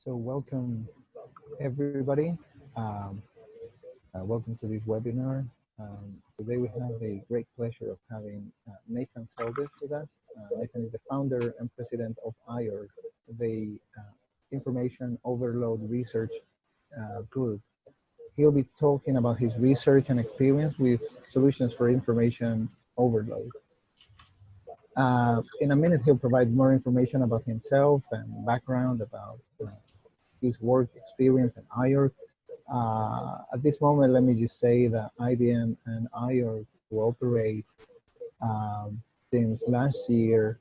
So welcome everybody. Um, Welcome to this webinar. Today we have the great pleasure of having Nathan Zeldes with us. Nathan is the founder and president of IOR, the Information Overload Research Group. He'll be talking about his research and experience with solutions for information overload. In a minute, he'll provide more information about himself and background about his work experience in IOR. At this moment, let me just say that IBM and IOR cooperate since last year.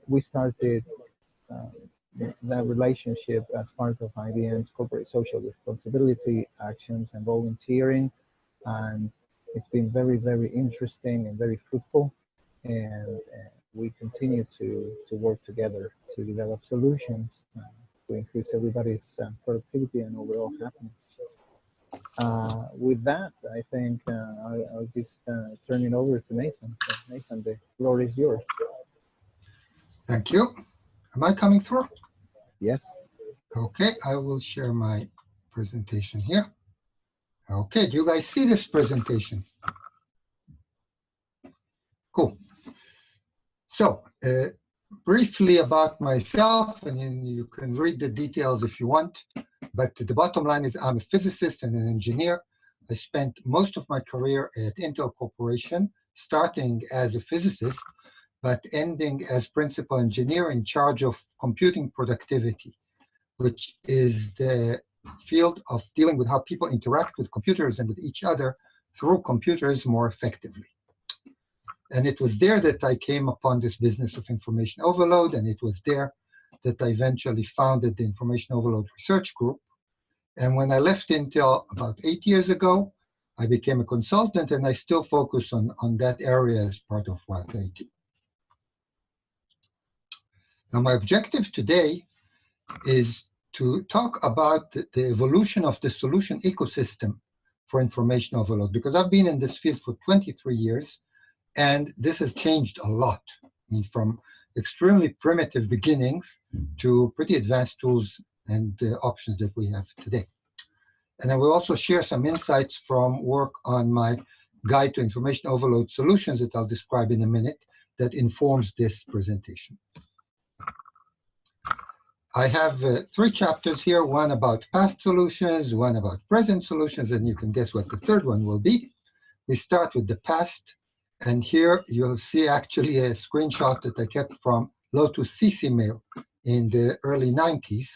We started that relationship as part of IBM's corporate social responsibility actions and volunteering, and it's been very, very interesting and very fruitful. And we continue to work together to develop solutions to increase everybody's productivity and overall happiness. With that, I think I'll just turn it over to Nathan. So Nathan, the floor is yours. Thank you. Am I coming through? Yes. Okay, I will share my presentation here. Okay, do you guys see this presentation? Cool. So, briefly about myself, and then you can read the details if you want, but the bottom line is I'm a physicist and an engineer. I spent most of my career at Intel Corporation, starting as a physicist, but ending as principal engineer in charge of computing productivity, which is the field of dealing with how people interact with computers and with each other through computers more effectively. And it was there that I came upon this business of information overload, and it was there that I eventually founded the Information Overload Research Group. And when I left Intel about 8 years ago, I became a consultant, and I still focus on that area as part of what I do. Now, my objective today is to talk about the evolution of the solution ecosystem for information overload, because I've been in this field for 23 years, and this has changed a lot. I mean, from extremely primitive beginnings to pretty advanced tools and options that we have today. And I will also share some insights from work on my guide to information overload solutions that I'll describe in a minute that informs this presentation. I have 3 chapters here, one about past solutions, one about present solutions, and you can guess what the third one will be. We start with the past. And here you'll see actually a screenshot that I kept from Lotus CC Mail in the early 90s.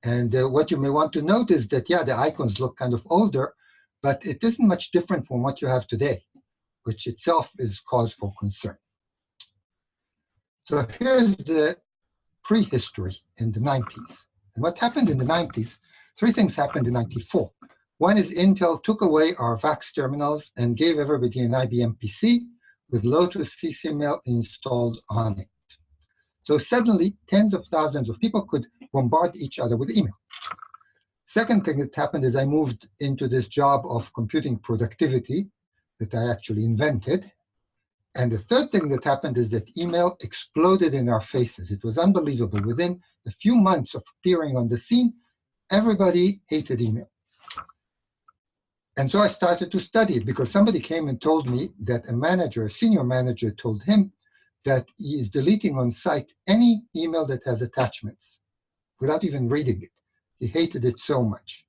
And what you may want to note is that, yeah, the icons look kind of older, but it isn't much different from what you have today, which itself is cause for concern. So here's the prehistory in the 90s. And what happened in the 90s, 3 things happened in 94. One is Intel took away our VAX terminals and gave everybody an IBM PC with Lotus CC Mail installed on it. So suddenly, tens of thousands of people could bombard each other with email. Second thing that happened is I moved into this job of computing productivity that I actually invented. And the third thing that happened is that email exploded in our faces. It was unbelievable. Within a few months of appearing on the scene, everybody hated email. And so I started to study it because somebody came and told me that a manager, a senior manager, told him that he is deleting on site any email that has attachments without even reading it. He hated it so much.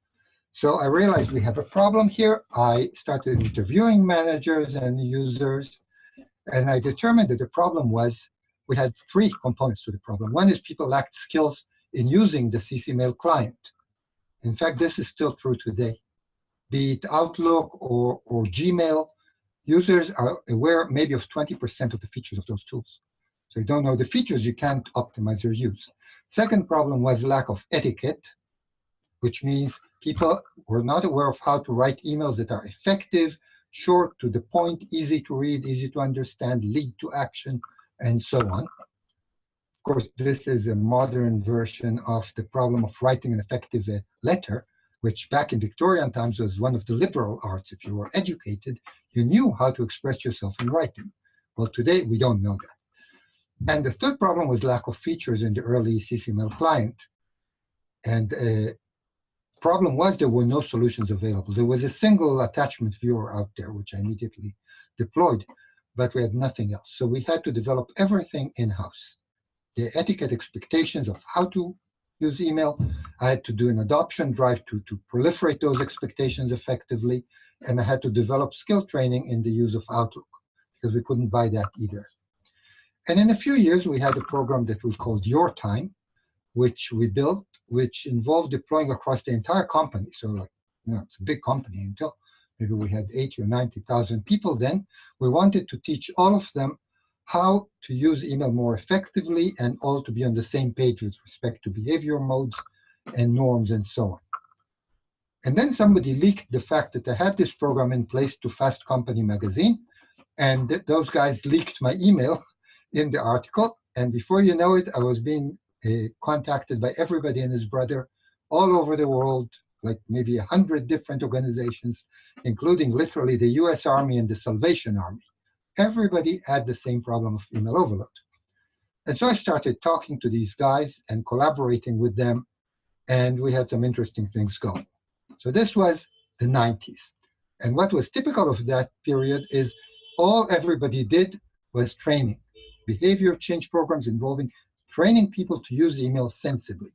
So I realized we have a problem here. I started interviewing managers and users, and I determined that the problem was we had 3 components to the problem. One is people lacked skills in using the CC Mail client. In fact, this is still true today. Be it Outlook or Gmail, users are aware maybe of 20% of the features of those tools. So you don't know the features, you can't optimize your use. Second problem was lack of etiquette, which means people were not aware of how to write emails that are effective, short, to the point, easy to read, easy to understand, lead to action, and so on. Of course, this is a modern version of the problem of writing an effective letter, which back in Victorian times was one of the liberal arts. If you were educated, you knew how to express yourself in writing. Well, today we don't know that. And the third problem was lack of features in the early CC Mail client. And problem was there were no solutions available. There was a single attachment viewer out there, which I immediately deployed, but we had nothing else. So we had to develop everything in-house. The etiquette expectations of how to use email. I had to do an adoption drive to proliferate those expectations effectively, and I had to develop skill training in the use of Outlook, because we couldn't buy that either. And in a few years, we had a program that we called Your Time, which we built, which involved deploying across the entire company. So, like, it's a big company until maybe we had 80 or 90,000 people then. We wanted to teach all of them how to use email more effectively and all to be on the same page with respect to behavior modes and norms and so on. And then somebody leaked the fact that I had this program in place to Fast Company magazine, and those guys leaked my email in the article. And before you know it, I was being contacted by everybody and his brother all over the world, like maybe 100 different organizations, including literally the US Army and the Salvation Army. Everybody had the same problem of email overload. And so I started talking to these guys and collaborating with them, and we had some interesting things going. So this was the 90s. And what was typical of that period is all everybody did was training. Behavior change programs involving training people to use email sensibly.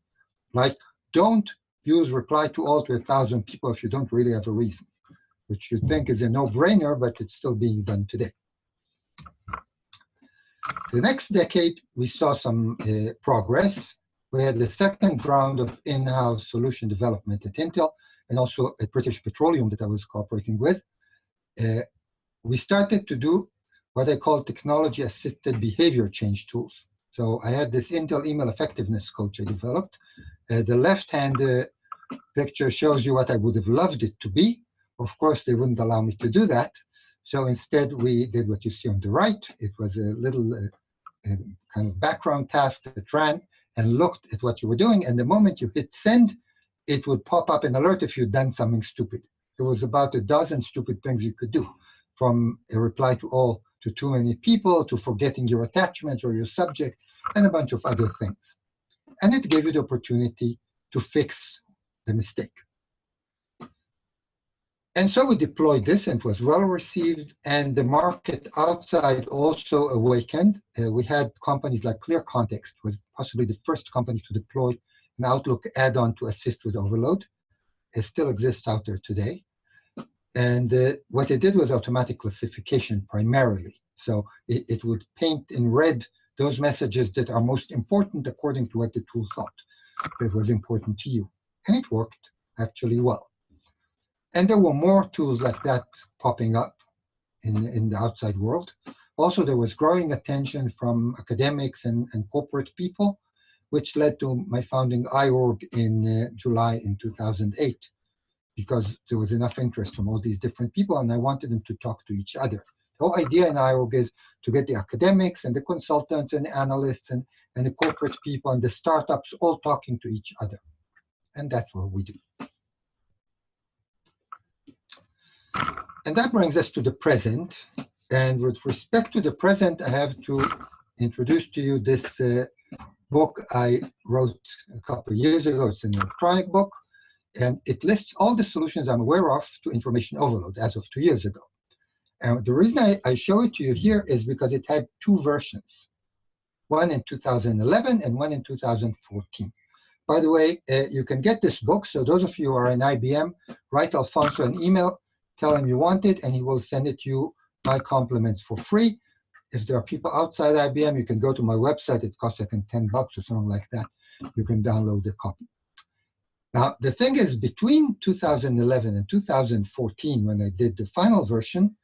Like, don't use reply to all to 1,000 people if you don't really have a reason, which you think is a no-brainer, but it's still being done today. The next decade, we saw some progress. We had the second round of in-house solution development at Intel, and also at British Petroleum that I was cooperating with. We started to do what I call technology-assisted behavior change tools. So I had this Intel email effectiveness coach I developed. The left-hand picture shows you what I would have loved it to be. Of course, they wouldn't allow me to do that. So instead, we did what you see on the right. It was a little kind of background task that ran and looked at what you were doing. And the moment you hit send, it would pop up an alert if you'd done something stupid. There was about a dozen stupid things you could do, from a reply to all to too many people, to forgetting your attachments or your subject, and a bunch of other things. And it gave you the opportunity to fix the mistake. And so we deployed this, and it was well received, and the market outside also awakened. We had companies like Context was possibly the first company to deploy an Outlook add-on to assist with overload. It still exists out there today. And what it did was automatic classification primarily. So it would paint in red those messages that are most important according to what the tool thought that was important to you. And it worked actually well. And there were more tools like that popping up in the outside world. Also, there was growing attention from academics and corporate people, which led to my founding iOrg in July in 2008, because there was enough interest from all these different people, and I wanted them to talk to each other. The whole idea in iOrg is to get the academics and the consultants and the analysts and the corporate people and the startups all talking to each other. And that's what we do. And that brings us to the present. And with respect to the present, I have to introduce to you this book I wrote a couple of years ago. It's an electronic book, and it lists all the solutions I'm aware of to information overload as of 2 years ago. And the reason I show it to you here is because it had two versions, one in 2011 and one in 2014. By the way, you can get this book. So those of you who are in IBM, write Alfonso an email, tell him you want it, and he will send it to you, my compliments, for free. If there are people outside IBM, you can go to my website. It costs, I think, $10 or something like that. You can download the copy. Now, the thing is, between 2011 and 2014, when I did the final version,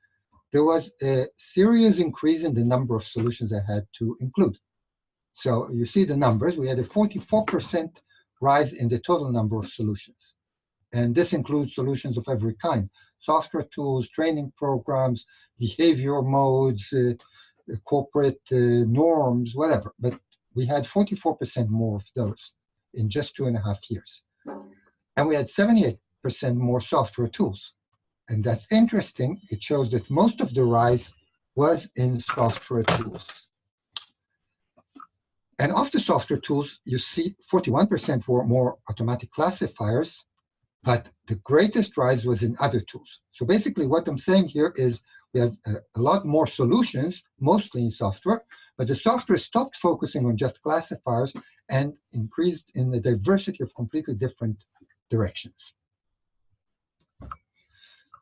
there was a serious increase in the number of solutions I had to include. So you see the numbers. We had a 44% rise in the total number of solutions. And this includes solutions of every kind: software tools, training programs, behavior modes, corporate norms, whatever. But we had 44% more of those in just 2.5 years. And we had 78% more software tools. And that's interesting. It shows that most of the rise was in software tools. And of the software tools, you see 41% were more automatic classifiers, but the greatest rise was in other tools. So basically what I'm saying here is we have a lot more solutions, mostly in software, but the software stopped focusing on just classifiers and increased in the diversity of completely different directions.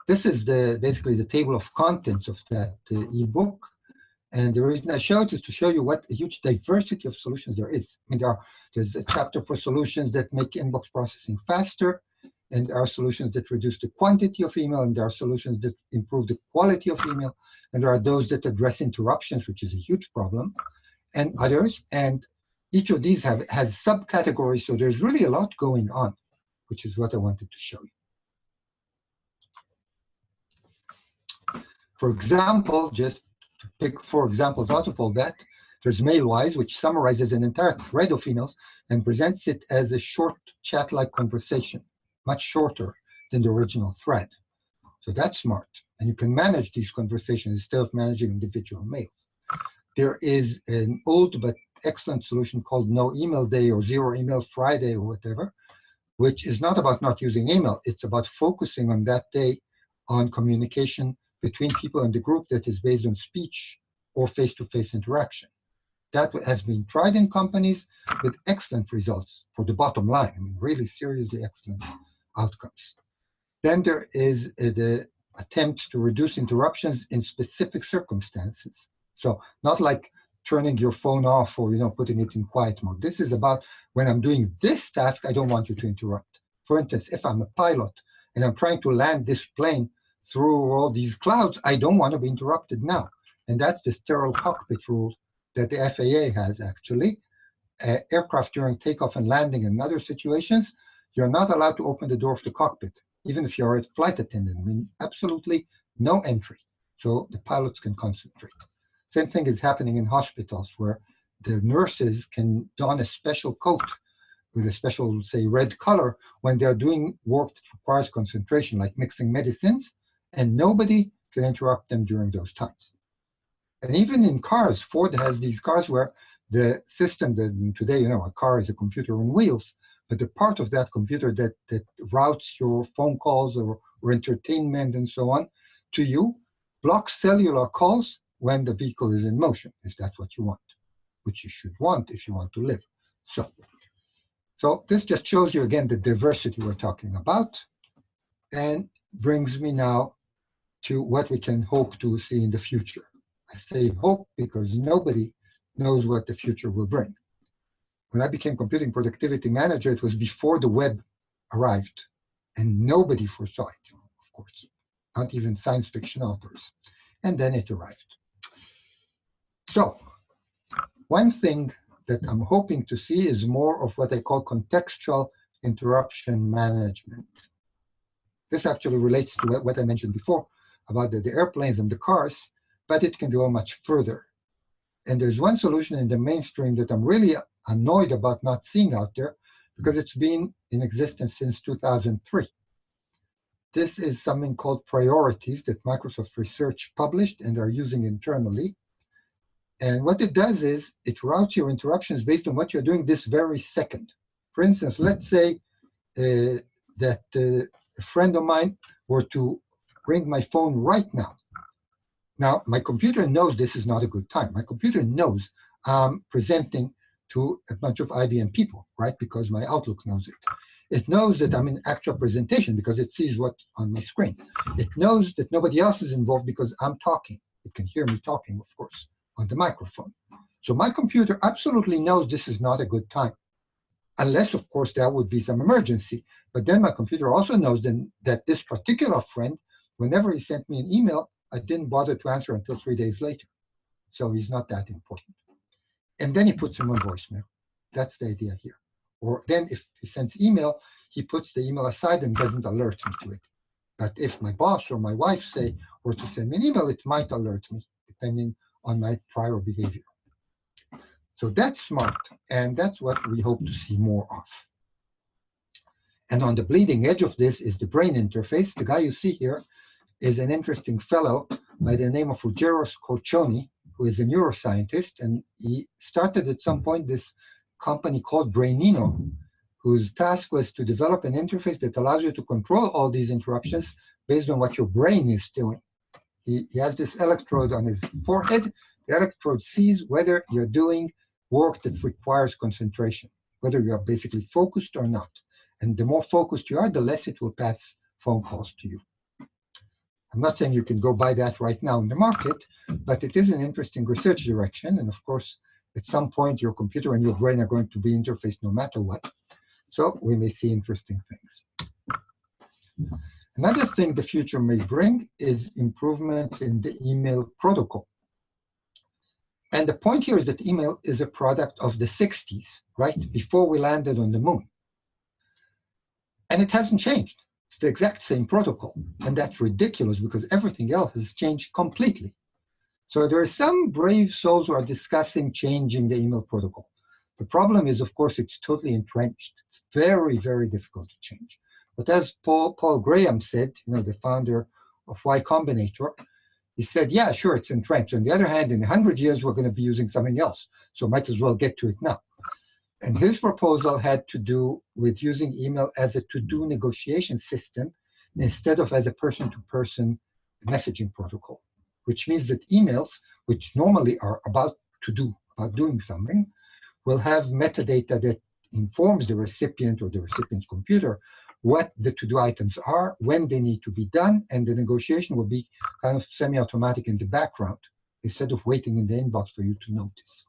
This is basically the table of contents of that ebook. And the reason I show it is to show you what a huge diversity of solutions there is. I mean, there's a chapter for solutions that make inbox processing faster, and there are solutions that reduce the quantity of email, and there are solutions that improve the quality of email, and there are those that address interruptions, which is a huge problem, and others. And each of these has subcategories, so there's really a lot going on, which is what I wanted to show you. For example, just to pick 4 examples out of all that, there's Mailwise, which summarizes an entire thread of emails and presents it as a short chat-like conversation, much shorter than the original thread. So that's smart. And you can manage these conversations instead of managing individual mails. There is an old but excellent solution called No Email Day or Zero Email Friday or whatever, which is not about not using email. It's about focusing on that day on communication between people in the group that is based on speech or face-to-face interaction. That has been tried in companies with excellent results for the bottom line. I mean, really seriously excellent outcomes. Then there is the attempt to reduce interruptions in specific circumstances. So not like turning your phone off or putting it in quiet mode. This is about when I'm doing this task, I don't want you to interrupt. For instance, if I'm a pilot and I'm trying to land this plane through all these clouds, I don't want to be interrupted now. And that's the sterile cockpit rule that the FAA has, actually. Aircraft during takeoff and landing and other situations, you're not allowed to open the door of the cockpit, even if you're a flight attendant. I mean, absolutely no entry, so the pilots can concentrate. Same thing is happening in hospitals, where the nurses can don a special coat with a special, say, red color when they're doing work that requires concentration, like mixing medicines, and nobody can interrupt them during those times. And even in cars, Ford has these cars where the system that today, a car is a computer on wheels, but the part of that computer that routes your phone calls or entertainment and so on to you blocks cellular calls when the vehicle is in motion, if that's what you want, which you should want if you want to live. So this just shows you again the diversity we're talking about, and brings me now to what we can hope to see in the future. I say hope because nobody knows what the future will bring. When I became computing productivity manager, it was before the web arrived, and nobody foresaw it, of course, not even science fiction authors. And then it arrived. So one thing that I'm hoping to see is more of what I call contextual interruption management. This actually relates to what I mentioned before about the airplanes and the cars, but it can go much further. And there's one solution in the mainstream that I'm really annoyed about not seeing out there, because it's been in existence since 2003. This is something called priorities that Microsoft Research published and are using internally. And what it does is it routes your interruptions based on what you're doing this very second. For instance, let's say that a friend of mine were to ring my phone right now. Now, my computer knows this is not a good time. My computer knows I'm presenting to a bunch of IBM people, right? Because my Outlook knows it. It knows that I'm in actual presentation because it sees what's on my screen. It knows that nobody else is involved because I'm talking. It can hear me talking, of course, on the microphone. So my computer absolutely knows this is not a good time, unless, of course, there would be some emergency. But then my computer also knows then that this particular friend, whenever he sent me an email, I didn't bother to answer until 3 days later. So he's not that important. And then he puts him on voicemail. That's the idea here. Or then if he sends email, he puts the email aside and doesn't alert me to it. But if my boss or my wife say, were to send me an email, it might alert me, depending on my prior behavior. So that's smart, and that's what we hope to see more of. And on the bleeding edge of this is the brain interface. The guy you see here is an interesting fellow by the name of Ruggero Scorcioni, who is a neuroscientist, and he started at some point this company called Brainino, whose task was to develop an interface that allows you to control all these interruptions based on what your brain is doing. He has this electrode on his forehead. The electrode sees whether you're doing work that requires concentration, whether you are basically focused or not. And the more focused you are, the less it will pass phone calls to you. I'm not saying you can go buy that right now in the market, but it is an interesting research direction. And of course, at some point, your computer and your brain are going to be interfaced no matter what. So we may see interesting things. Another thing the future may bring is improvements in the email protocol. And the point here is that email is a product of the 60s, right? Before we landed on the moon. And it hasn't changed. It's the exact same protocol. And that's ridiculous because everything else has changed completely. So there are some brave souls who are discussing changing the email protocol. The problem is, of course, it's totally entrenched. It's very, very difficult to change. But as Paul Graham said, the founder of Y Combinator, he said, yeah, sure, it's entrenched. On the other hand, in 100 years, we're going to be using something else. So might as well get to it now. And his proposal had to do with using email as a to-do negotiation system instead of as a person-to-person messaging protocol, which means that emails, which normally are about doing something, will have metadata that informs the recipient or the recipient's computer what the to-do items are, when they need to be done, and the negotiation will be kind of semi-automatic in the background instead of waiting in the inbox for you to notice.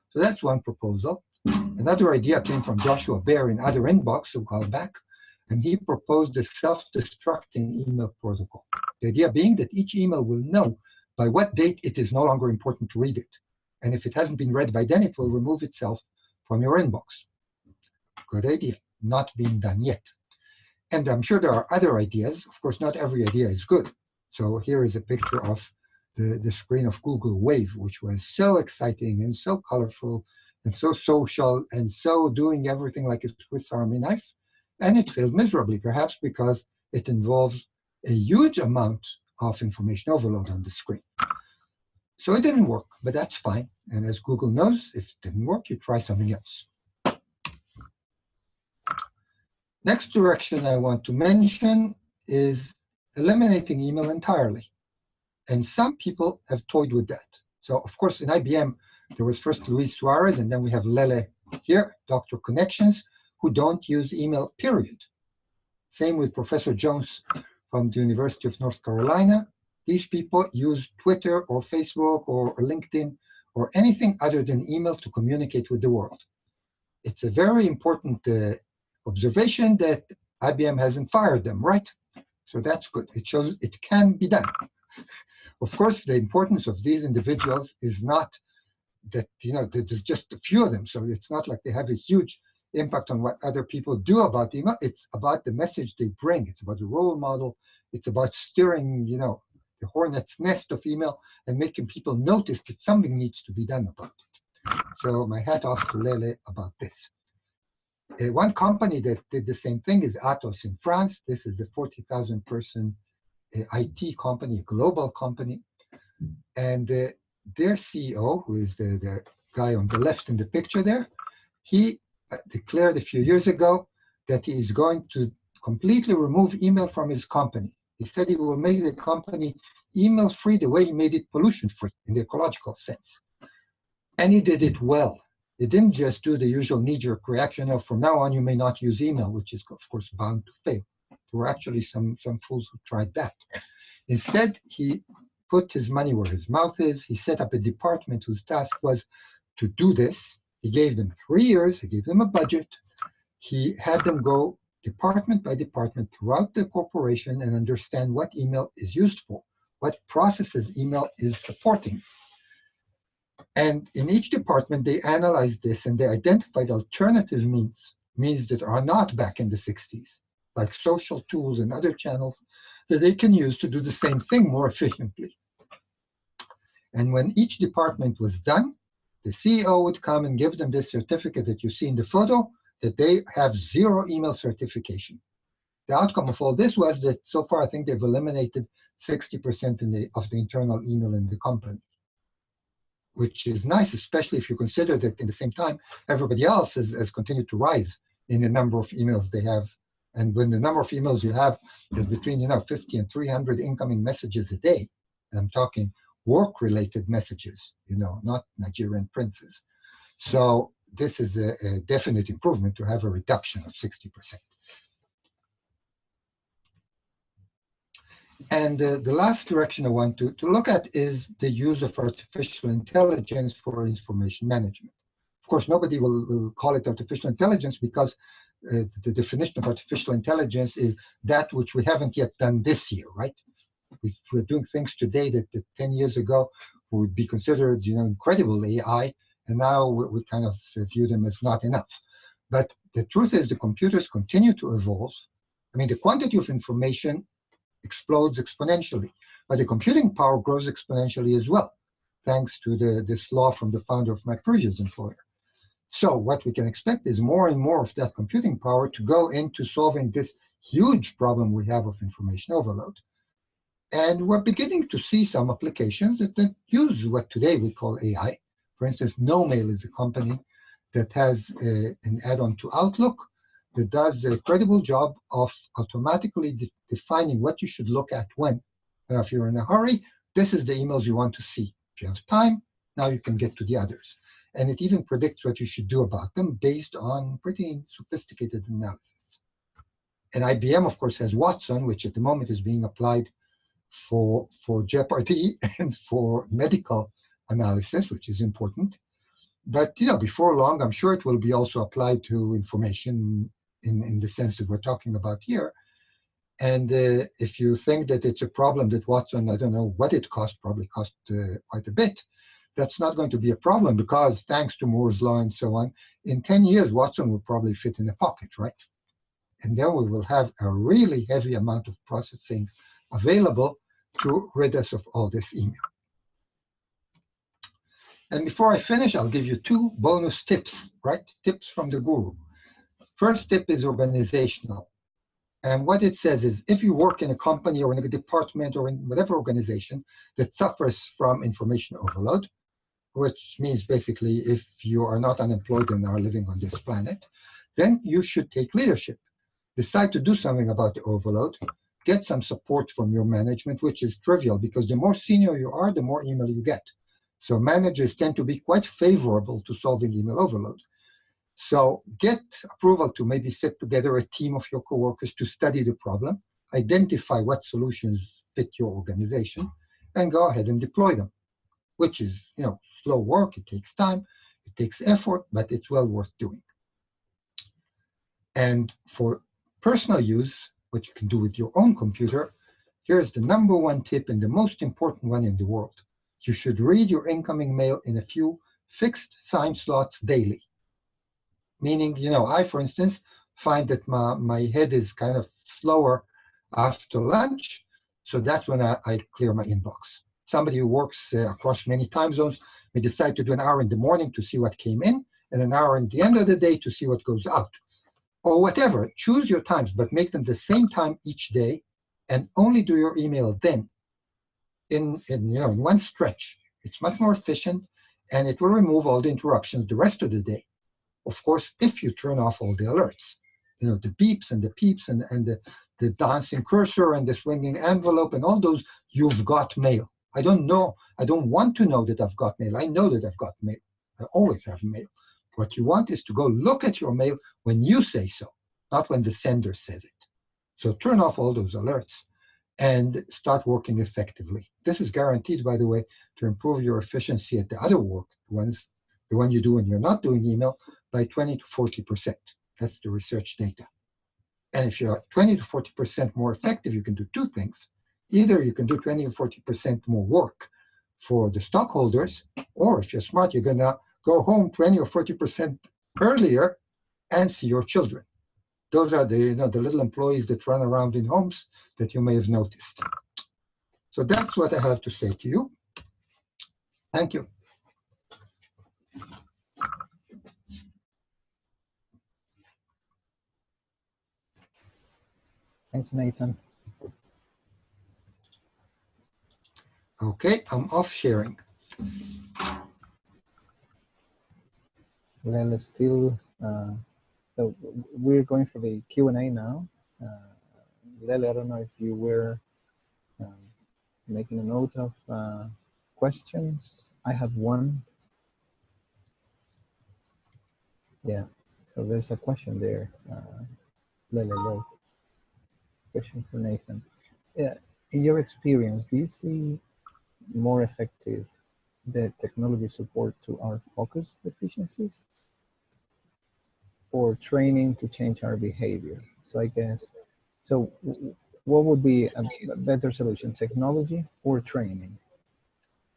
So that's one proposal. Another idea came from Joshua Baer in Other Inbox a while back, and he proposed the self-destructing email protocol. The idea being that each email will know by what date it is no longer important to read it. And if it hasn't been read by then, it will remove itself from your inbox. Good idea, not being done yet. And I'm sure there are other ideas. Of course, not every idea is good. So here is a picture of the screen of Google Wave, which was so exciting and so colorful and so social and so doing everything like a Swiss Army knife. And it failed miserably, perhaps because it involves a huge amount of information overload on the screen. So it didn't work, but that's fine. And as Google knows, if it didn't work, you try something else. Next direction I want to mention is eliminating email entirely. And some people have toyed with that. So of course, in IBM, there was first Luis Suarez, and then we have Lele here, Dr. Connections, who don't use email, period. Same with Professor Jones from the University of North Carolina. These people use Twitter or Facebook or LinkedIn or anything other than email to communicate with the world. It's a very important observation that IBM hasn't fired them, right? So that's good. It shows it can be done. Of course, the importance of these individuals is not that, there's just a few of them. So it's not like they have a huge impact on what other people do about email. It's about the message they bring. It's about the role model. It's about steering, the hornet's nest of email and making people notice that something needs to be done about it. So my hat off to Lele about this. One company that did the same thing is Atos in France. This is a 40,000 person IT company, a global company. And their CEO, who is the guy on the left in the picture there, he declared a few years ago that he is going to completely remove email from his company. He said he will make the company email-free the way he made it pollution-free in the ecological sense. And he did it well. He didn't just do the usual knee-jerk reaction of, from now on, you may not use email, which is, of course, bound to fail. There were actually some fools who tried that. Instead, he put his money where his mouth is. He set up a department whose task was to do this. He gave them 3 years. He gave them a budget. He had them go department by department throughout the corporation and understand what email is used for, what processes email is supporting. And in each department, they analyzed this and they identified alternative means that are not back in the 60s, like social tools and other channels that they can use to do the same thing more efficiently. And when each department was done, the CEO would come and give them this certificate that you see in the photo, that they have 0 email certification. The outcome of all this was that so far, I think they've eliminated 60% of the internal email in the company. which is nice, especially if you consider that in the same time, everybody else has continued to rise in the number of emails they have. And when the number of emails you have is between 50 and 300 incoming messages a day, and I'm talking work-related messages, not Nigerian princes. So this is a definite improvement to have a reduction of 60%. And the last direction I want to look at is the use of artificial intelligence for information management. Of course, nobody will call it artificial intelligence because the definition of artificial intelligence is that which we haven't yet done this year, right? We're doing things today that 10 years ago would be considered, incredible AI, and now we kind of view them as not enough. But the truth is the computers continue to evolve. I mean, the quantity of information explodes exponentially, but the computing power grows exponentially as well, thanks to this law from the founder of my previous employer. So what we can expect is more and more of that computing power to go into solving this huge problem we have of information overload. And we're beginning to see some applications that use what today we call AI. For instance, NoMail is a company that has an add-on to Outlook that does a credible job of automatically defining what you should look at when. If you're in a hurry, this is the emails you want to see. If you have time, now you can get to the others. And it even predicts what you should do about them based on pretty sophisticated analysis. And IBM, of course, has Watson, which at the moment is being applied for Jeopardy and for medical analysis, which is important. But before long, I'm sure it will be also applied to information in the sense that we're talking about here. And if you think that it's a problem that Watson, I don't know what it cost, probably cost quite a bit, that's not going to be a problem because thanks to Moore's law and so on, in 10 years, Watson will probably fit in a pocket, right? And then we will have a really heavy amount of processing available to rid us of all this email. And before I finish, I'll give you 2 bonus tips, right? Tips from the guru. First tip is organizational. And what it says is if you work in a company or in a department or in whatever organization that suffers from information overload, which means basically if you are not unemployed and are living on this planet, then you should take leadership. Decide to do something about the overload. Get some support from your management, which is trivial because the more senior you are, the more email you get. So managers tend to be quite favorable to solving email overload. So get approval to maybe sit together a team of your coworkers to study the problem, identify what solutions fit your organization, and go ahead and deploy them, which is, slow work. It takes time, it takes effort, but it's well worth doing. And for personal use, what you can do with your own computer, here's the #1 tip and the most important one in the world. You should read your incoming mail in a few fixed time slots daily. Meaning, I, for instance, find that my head is kind of slower after lunch, so that's when I clear my inbox. Somebody who works across many time zones may decide to do an hour in the morning to see what came in, and an hour at the end of the day to see what goes out. Or whatever, choose your times, but make them the same time each day, and only do your email then in one stretch. It's much more efficient, and it will remove all the interruptions the rest of the day. Of course, if you turn off all the alerts, the beeps and the peeps and the dancing cursor and the swinging envelope and all those, you've got mail. I don't want to know that I've got mail. I know that I've got mail. I always have mail. What you want is to go look at your mail when you say so, not when the sender says it. So turn off all those alerts and start working effectively. This is guaranteed, by the way, to improve your efficiency at the other work, the one you do when you're not doing email, by 20 to 40%. That's the research data. And if you're 20 to 40% more effective, you can do 2 things. Either you can do 20 or 40% more work for the stockholders, or if you're smart, you're going to go home 20 or 40% earlier and see your children. Those are the little employees that run around in homes that you may have noticed. So that's what I have to say to you. Thank you. Thanks, Nathan. Okay, I'm off sharing. Let's still, so we're going for the Q&A now. Lele, I don't know if you were making a note of questions. I have one. Yeah, so there's a question there. Lele wrote. Question for Nathan. Yeah, in your experience, do you see more effective the technology support to our focus deficiencies or training to change our behavior? So I guess, so what would be a better solution, technology or training?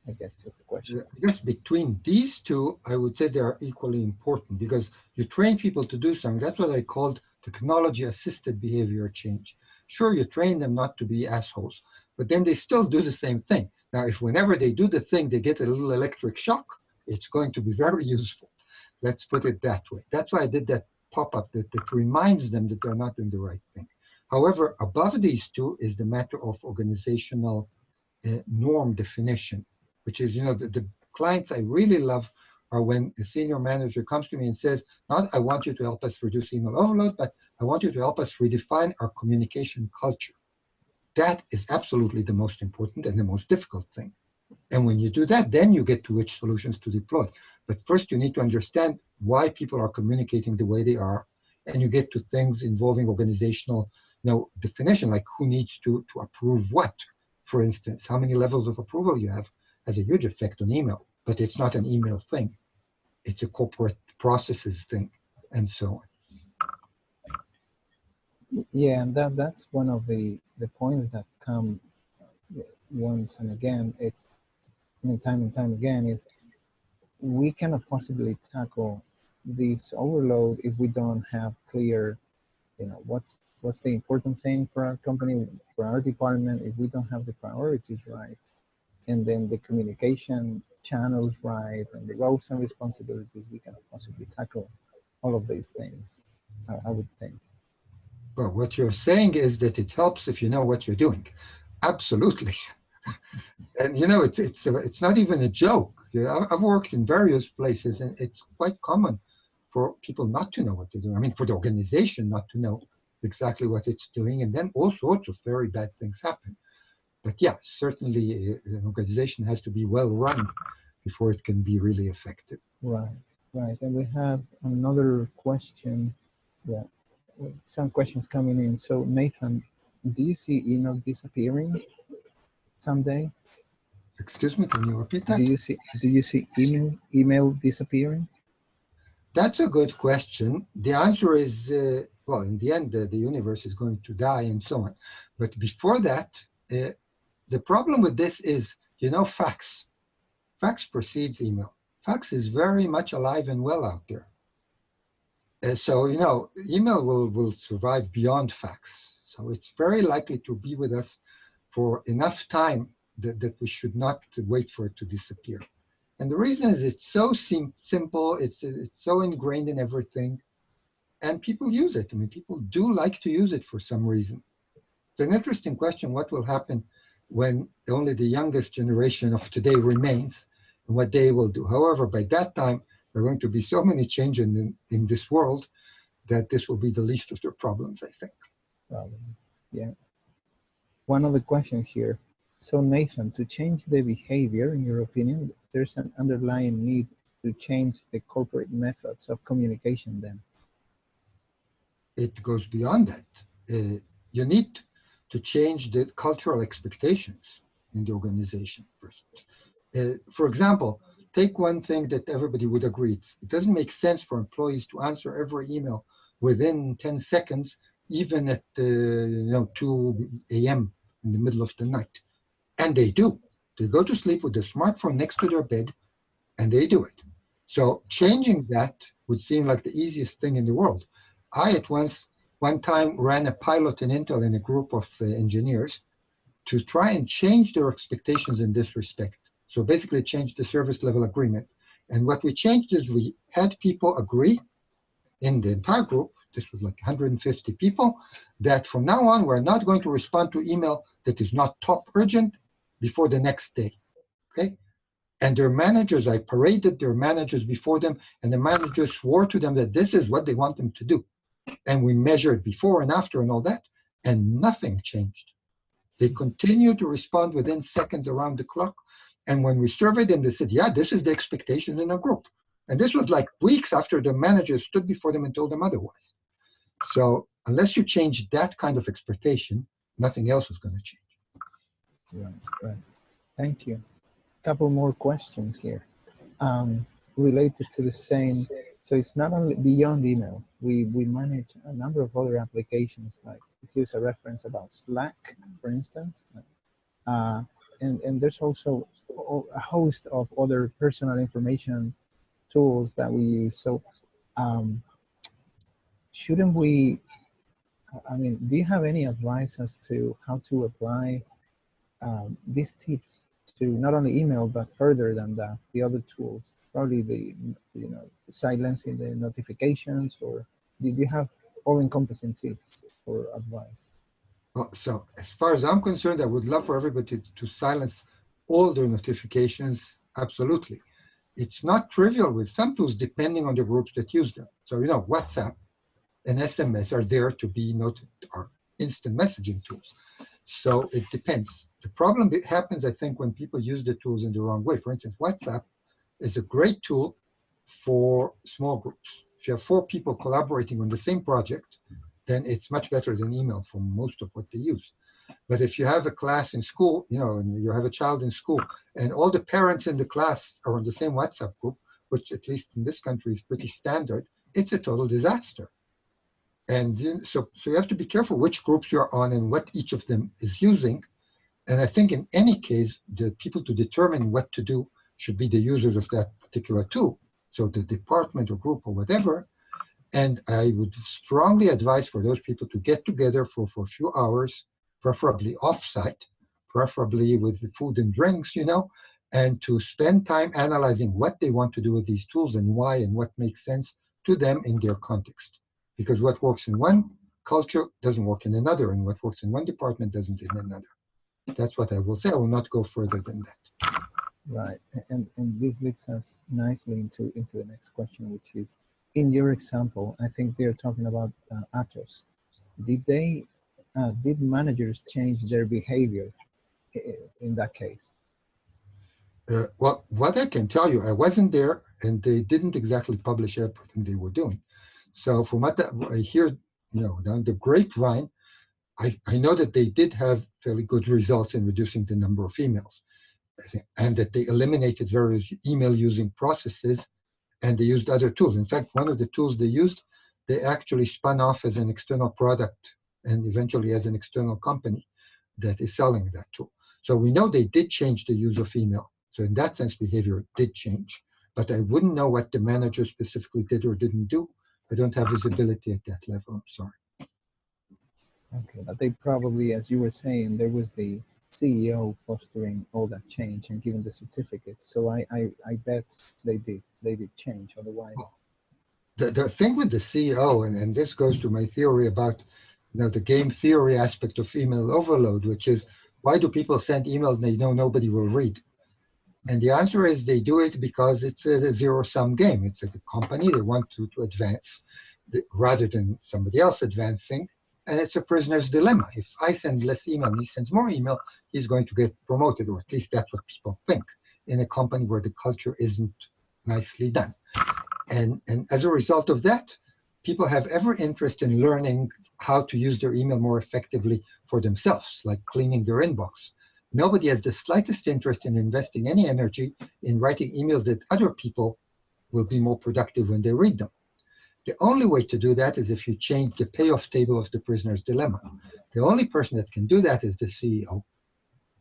I guess is the question. I guess between these two, I would say they are equally important because you train people to do something. That's what I called technology-assisted behavior change. Sure, you train them not to be assholes, but then they still do the same thing. Now, if whenever they do the thing, they get a little electric shock, it's going to be very useful. Let's put it that way. That's why I did that pop-up that reminds them that they're not doing the right thing. However, above these two is the matter of organizational norm definition, which is, the clients I really love are when a senior manager comes to me and says, not I want you to help us reduce email overload, but I want you to help us redefine our communication culture. That is absolutely the most important and the most difficult thing. And when you do that, then you get to which solutions to deploy. But first you need to understand why people are communicating the way they are, and you get to things involving organizational definition, like who needs to approve what. For instance, how many levels of approval you have has a huge effect on email, but it's not an email thing. It's a corporate processes thing, and so on. Yeah, and that's one of the points that come once and again. It's time and time again is we cannot possibly tackle this overload if we don't have clear, what's the important thing for our company, for our department, if we don't have the priorities right, and then the communication channels right, and the roles and responsibilities, we cannot possibly tackle all of these things, I would think. But what you're saying is that it helps if you know what you're doing. Absolutely. And it's not even a joke. I've worked in various places, and it's quite common for people not to know what they're doing. I mean, for the organization not to know exactly what it's doing, and then all sorts of very bad things happen. But yeah, certainly an organization has to be well run before it can be really effective. Right. And we have another question. Yeah, some questions coming in. So Nathan, do you see email disappearing someday? Excuse me, can you repeat that? Do you see email disappearing? That's a good question. The answer is, well, in the end, the universe is going to die and so on. But before that, the problem with this is, fax. Fax precedes email. Fax is very much alive and well out there. So, email will survive beyond fax. So it's very likely to be with us for enough time that we should not wait for it to disappear. And the reason is it's so simple, it's so ingrained in everything, and people use it. I mean, people do like to use it for some reason. It's an interesting question, what will happen when only the youngest generation of today remains and what they will do. However, by that time, there are going to be so many changes in this world that this will be the least of their problems, I think. Yeah. One other question here. So Nathan, to change the behavior, in your opinion, there's an underlying need to change the corporate methods of communication then? It goes beyond that. You need to change the cultural expectations in the organization first. For example, take one thing that everybody would agree. It doesn't make sense for employees to answer every email within 10 seconds, even at 2 a.m. in the middle of the night. And they do. They go to sleep with their smartphone next to their bed, and they do it. So changing that would seem like the easiest thing in the world. I at one time ran a pilot in Intel in a group of engineers to try and change their expectations in this respect. So basically change the service level agreement. And what we changed is we had people agree in the entire group, this was like 150 people, that from now on, we're not going to respond to email that is not top urgent before the next day, okay? And their managers, I paraded their managers before them, and the managers swore to them that this is what they want them to do. And we measured before and after and all that, and nothing changed. They continued to respond within seconds around the clock. And when we surveyed them, they said, yeah, this is the expectation in our group. And this was like weeks after the managers stood before them and told them otherwise. So unless you change that kind of expectation, nothing else is going to change. Right, right. Thank you. Couple more questions here related to the same. So it's not only beyond email. We manage a number of other applications. Like here's a reference about Slack, for instance, and there's also a host of other personal information tools that we use. So shouldn't we? I mean, do you have any advice as to how to apply these tips to not only email but further than that, the other tools? Probably the silencing the notifications, or did you have all-encompassing tips or advice? Well, so as far as I'm concerned, I would love for everybody to silence all their notifications. Absolutely. It's not trivial with some tools depending on the groups that use them. So WhatsApp and SMS are there to be noted, are instant messaging tools. So it depends. The problem that happens, I think, when people use the tools in the wrong way. For instance, WhatsApp is a great tool for small groups. If you have 4 people collaborating on the same project, then it's much better than email for most of what they use. But if you have a class in school, and you have a child in school, and all the parents in the class are on the same WhatsApp group, which at least in this country is pretty standard, it's a total disaster. And so you have to be careful which groups you're on and what each of them is using. And I think in any case, the people to determine what to do should be the users of that particular tool. So the department or group or whatever. And I would strongly advise for those people to get together for a few hours, preferably off-site, preferably with food and drinks, and to spend time analyzing what they want to do with these tools and why and what makes sense to them in their context. Because what works in one culture doesn't work in another, and what works in one department doesn't in another. That's what I will say. I will not go further than that. Right, and this leads us nicely into the next question, which is, in your example, I think they're talking about Atos. Did managers change their behavior in that case? Well, what I can tell you, I wasn't there, and they didn't exactly publish everything they were doing. So from what I hear, down the grapevine, I know that they did have fairly good results in reducing the number of emails, and that they eliminated various email using processes, and they used other tools. In fact, one of the tools they used, they actually spun off as an external product and eventually as an external company that is selling that tool. So we know they did change the use of email. So in that sense, behavior did change. But I wouldn't know what the manager specifically did or didn't do. I don't have visibility at that level. I'm sorry. Okay, but they probably, as you were saying, there was the CEO fostering all that change and giving the certificate. So I bet they did change. Otherwise, well, the thing with the CEO, and this goes to my theory about the game theory aspect of email overload, which is, why do people send emails they know nobody will read? And the answer is they do it because it's a zero-sum game. It's a company, they want to advance rather than somebody else advancing. And it's a prisoner's dilemma. If I send less email and he sends more email, he's going to get promoted, or at least that's what people think, in a company where the culture isn't nicely done. And as a result of that, people have every interest in learning how to use their email more effectively for themselves, like cleaning their inbox. Nobody has the slightest interest in investing any energy in writing emails that other people will be more productive when they read them. The only way to do that is if you change the payoff table of the prisoner's dilemma. The only person that can do that is the CEO,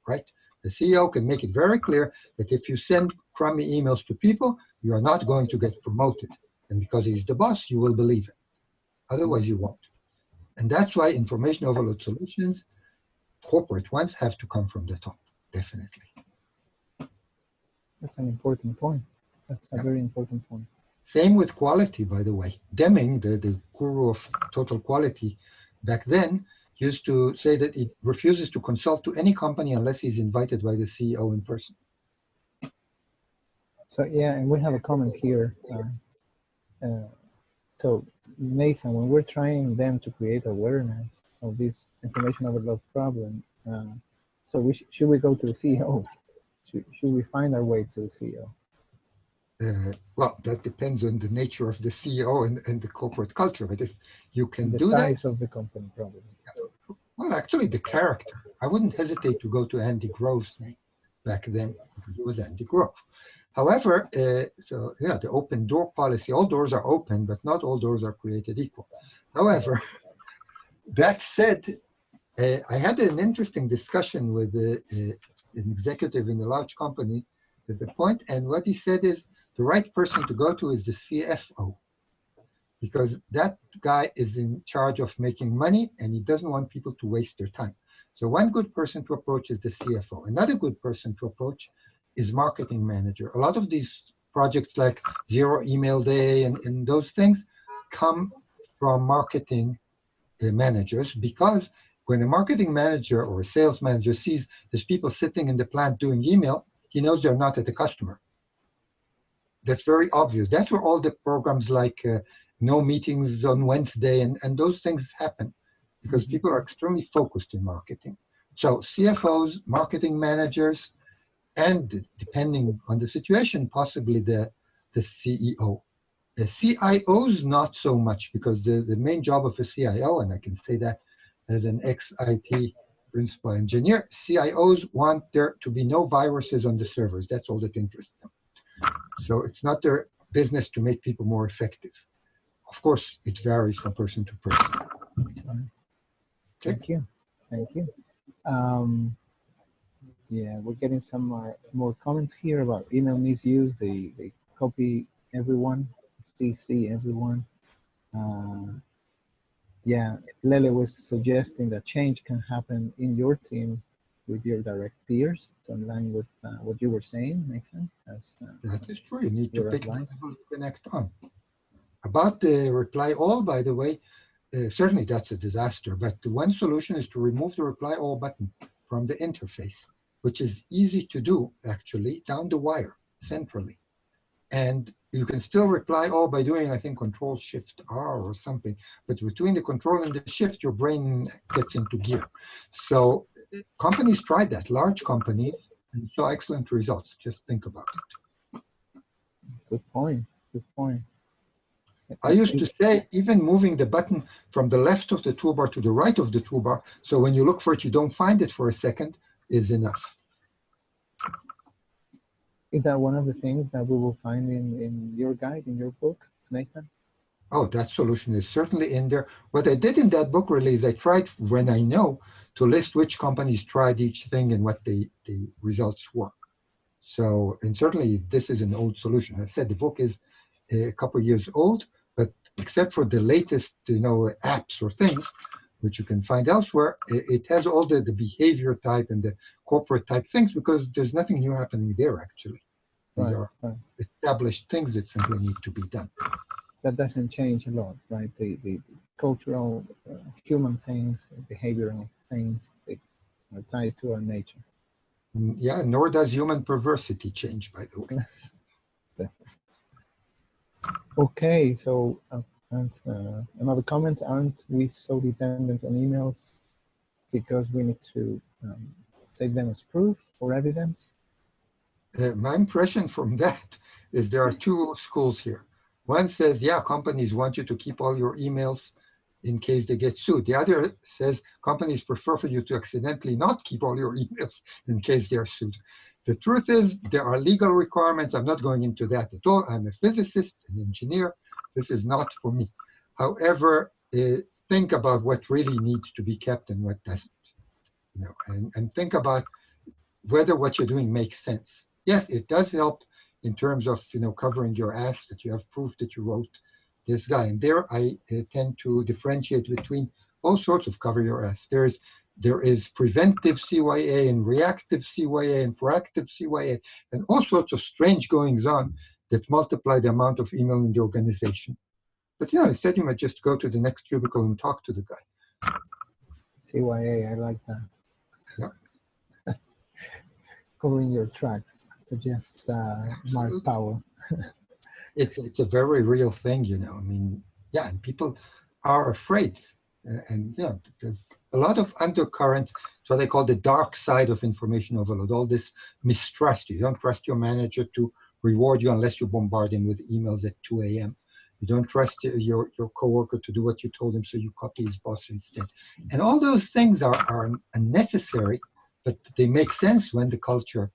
right? The CEO can make it very clear that if you send crummy emails to people, you are not going to get promoted. And because he's the boss, you will believe it. Otherwise, you won't. And that's why information overload solutions, corporate ones, have to come from the top, definitely. That's an important point. That's a very important point. Same with quality, by the way. Deming, the guru of total quality back then, used to say that he refuses to consult to any company unless he's invited by the CEO in person. So yeah, and we have a comment here. Uh, so Nathan, when we're trying them to create awareness of this information overload problem, so should we go to the CEO? Should we find our way to the CEO? Well, that depends on the nature of the CEO and the corporate culture. But if you can The do that, size of the company, probably. well, actually, the character. I wouldn't hesitate to go to Andy Grove's name back then, because he was Andy Grove. However, so yeah, the open door policy, all doors are open, but not all doors are created equal. However, that said, I had an interesting discussion with an executive in a large company at the point, and what he said is the right person to go to is the CFO, because that guy is in charge of making money and he doesn't want people to waste their time. So one good person to approach is the CFO. Another good person to approach is marketing manager. A lot of these projects like Zero Email Day and those things come from marketing managers, because when a marketing manager or a sales manager sees there's people sitting in the plant doing email, he knows they're not at the customer. That's very obvious. That's where all the programs like no meetings on Wednesday and those things happen, because people are extremely focused in marketing. So CFOs, marketing managers, and depending on the situation, possibly the CEO. The CIOs, not so much, because the main job of a CIO, and I can say that as an ex-IT principal engineer, CIOs want there to be no viruses on the servers. That's all that interests them. So it's not their business to make people more effective. Of course, it varies from person to person. Okay. Thank you. Thank you. Yeah, we're getting some more comments here about email misuse. They copy everyone, CC everyone. Yeah, Lele was suggesting that change can happen in your team with your direct peers. So in line with what you were saying, Nathan. That is true. You need to pick advice. people to connect on. About the reply all, by the way, certainly that's a disaster. But the one solution is to remove the reply all button from the interface, which is easy to do, actually, down the wire, centrally. And you can still reply all by doing, I think, Control-Shift-R or something. But between the Control and the Shift, your brain gets into gear. So companies tried that, large companies, and saw excellent results. Just think about it. Good point. Good point. I used to say, even moving the button from the left of the toolbar to the right of the toolbar, so when you look for it, you don't find it for a second, is enough. Is that one of the things that we will find in your guide, in your book, Nathan? Oh, that solution is certainly in there. What I did in that book really is I tried, when I know, to list which companies tried each thing and what the results were. So, and certainly this is an old solution. I said the book is a couple of years old, but except for the latest, apps or things, which you can find elsewhere, it has all the behavior type and the corporate type things, because there's nothing new happening there, actually. These are established things that simply need to be done. That doesn't change a lot, right? The cultural, human things, behavioral things, they are tied to our nature. Yeah, nor does human perversity change, by the way. Okay, so another comment, aren't we so dependent on emails because we need to take them as proof or evidence? My impression from that is there are two schools here. One says, yeah, companies want you to keep all your emails in case they get sued. The other says companies prefer for you to accidentally not keep all your emails in case they are sued. The truth is, there are legal requirements. I'm not going into that at all. I'm a physicist, an engineer. This is not for me. However, think about what really needs to be kept and what doesn't. And think about whether what you're doing makes sense. Yes, it does help in terms of covering your ass, that you have proof that you wrote this guy. And there I tend to differentiate between all sorts of cover your ass. There is preventive CYA and reactive CYA and proactive CYA and all sorts of strange goings on that multiply the amount of email in the organization. But instead you might just go to the next cubicle and talk to the guy. CYA, I like that. Yeah. Covering your tracks. suggests Mark Powell. It's a very real thing, you know. I mean, yeah, and people are afraid, and you know, there's a lot of undercurrents. It's what they call the dark side of information overload. All this mistrust. You don't trust your manager to reward you unless you bombard him with emails at 2 a.m. You don't trust your coworker to do what you told him, so you copy his boss instead. And all those things are unnecessary, but they make sense when the culture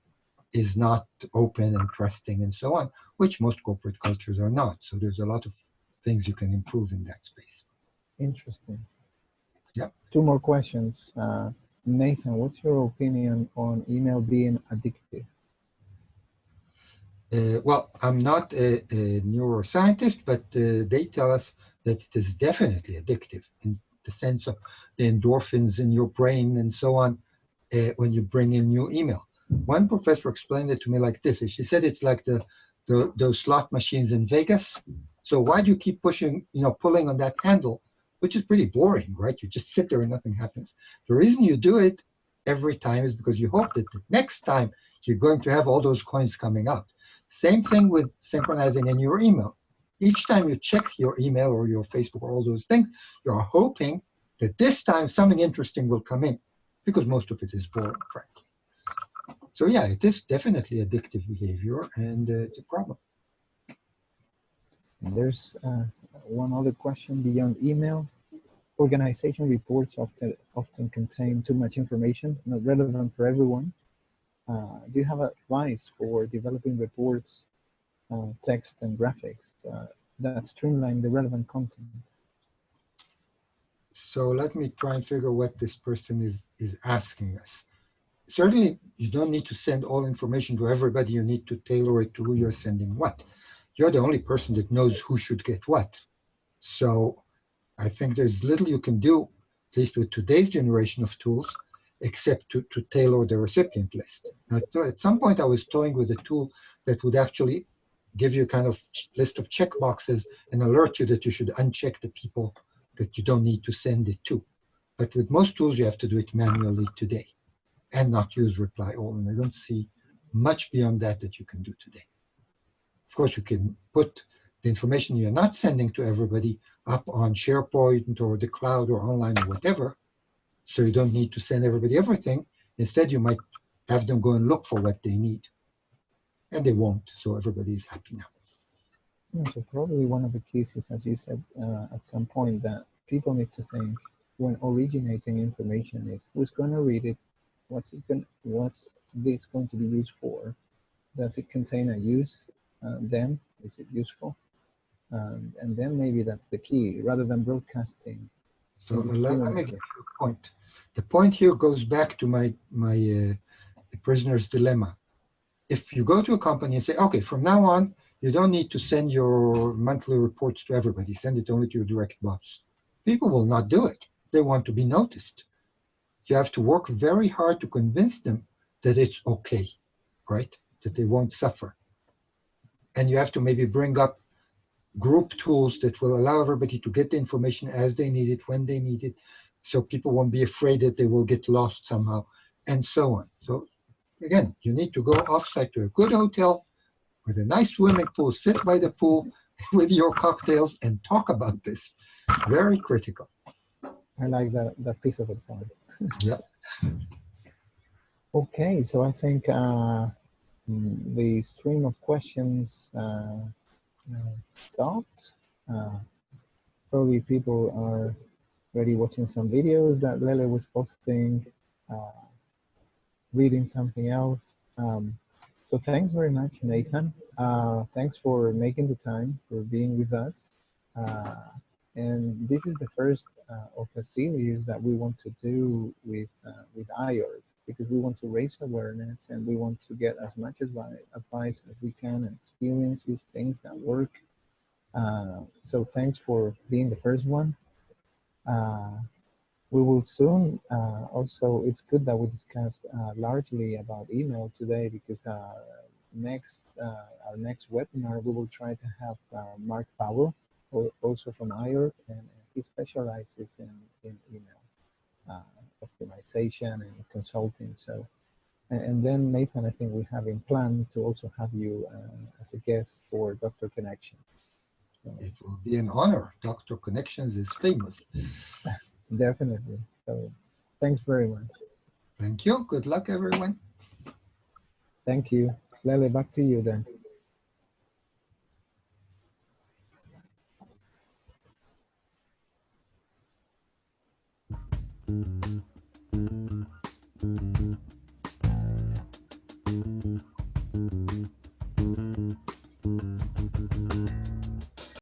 is not open and trusting and so on, which most corporate cultures are not. So there's a lot of things you can improve in that space. Interesting. Yeah. Two more questions. Nathan, what's your opinion on email being addictive? Well, I'm not a neuroscientist, but they tell us that it is definitely addictive in the sense of the endorphins in your brain and so on when you bring in new email. One professor explained it to me like this. She said it's like those slot machines in Vegas. So why do you keep pushing, pulling on that handle, which is pretty boring, right? You just sit there and nothing happens. The reason you do it every time is because you hope that the next time you're going to have all those coins coming out. Same thing with synchronizing in your email. Each time you check your email or your Facebook or all those things, you're hoping that this time something interesting will come in, because most of it is boring, frankly. So yeah, it is definitely addictive behavior, and it's a problem. And there's one other question beyond email. Organization reports often contain too much information, not relevant for everyone. Do you have advice for developing reports, text and graphics that streamline the relevant content? So let me try and figure what this person is asking us. Certainly, you don't need to send all information to everybody. You need to tailor it to who you're sending what. You're the only person that knows who should get what. So I think there's little you can do, at least with today's generation of tools, except to tailor the recipient list. Now, at some point, I was toying with a tool that would actually give you a kind of list of check boxes and alert you that you should uncheck the people that you don't need to send it to. But with most tools, you have to do it manually today and not use reply all. And I don't see much beyond that you can do today. Of course, you can put the information you're not sending to everybody up on SharePoint or the cloud or online or whatever, so you don't need to send everybody everything. Instead, you might have them go and look for what they need. And they won't, so everybody is happy now. Yeah, so probably one of the keys is, as you said at some point, that people need to think when originating information is who's going to read it, what's this going to be used for? Does it contain a use? Then is it useful? And then maybe that's the key, rather than broadcasting. So let me give you a point. The point here goes back to my prisoner's dilemma. If you go to a company and say, okay, from now on, you don't need to send your monthly reports to everybody. Send it only to your direct boss. People will not do it. They want to be noticed. You have to work very hard to convince them that it's okay, right? That they won't suffer. And you have to maybe bring up group tools that will allow everybody to get the information as they need it, when they need it, so people won't be afraid that they will get lost somehow, and so on. So again, you need to go offsite to a good hotel with a nice swimming pool, sit by the pool with your cocktails and talk about this. Very critical. I like that piece of advice. Yeah. Okay, so I think the stream of questions stopped. Probably people are already watching some videos that Lele was posting, reading something else. So thanks very much, Nathan. Thanks for making the time, for being with us. And this is the first of a series that we want to do with IORG, because we want to raise awareness and we want to get as much advice as we can and experiences, things that work. So thanks for being the first one. We will soon also, it's good that we discussed largely about email today, because our next webinar, we will try to have Mark Powell, also from IORG, and he specializes in email optimization and consulting. So And then, Nathan, I think we have in plan to also have you as a guest for Dr. Connections. So, It will be an honor. Dr. Connections is famous. definitely. So thanks very much. Thank you. Good luck, everyone. Thank you. Lele, back to you then.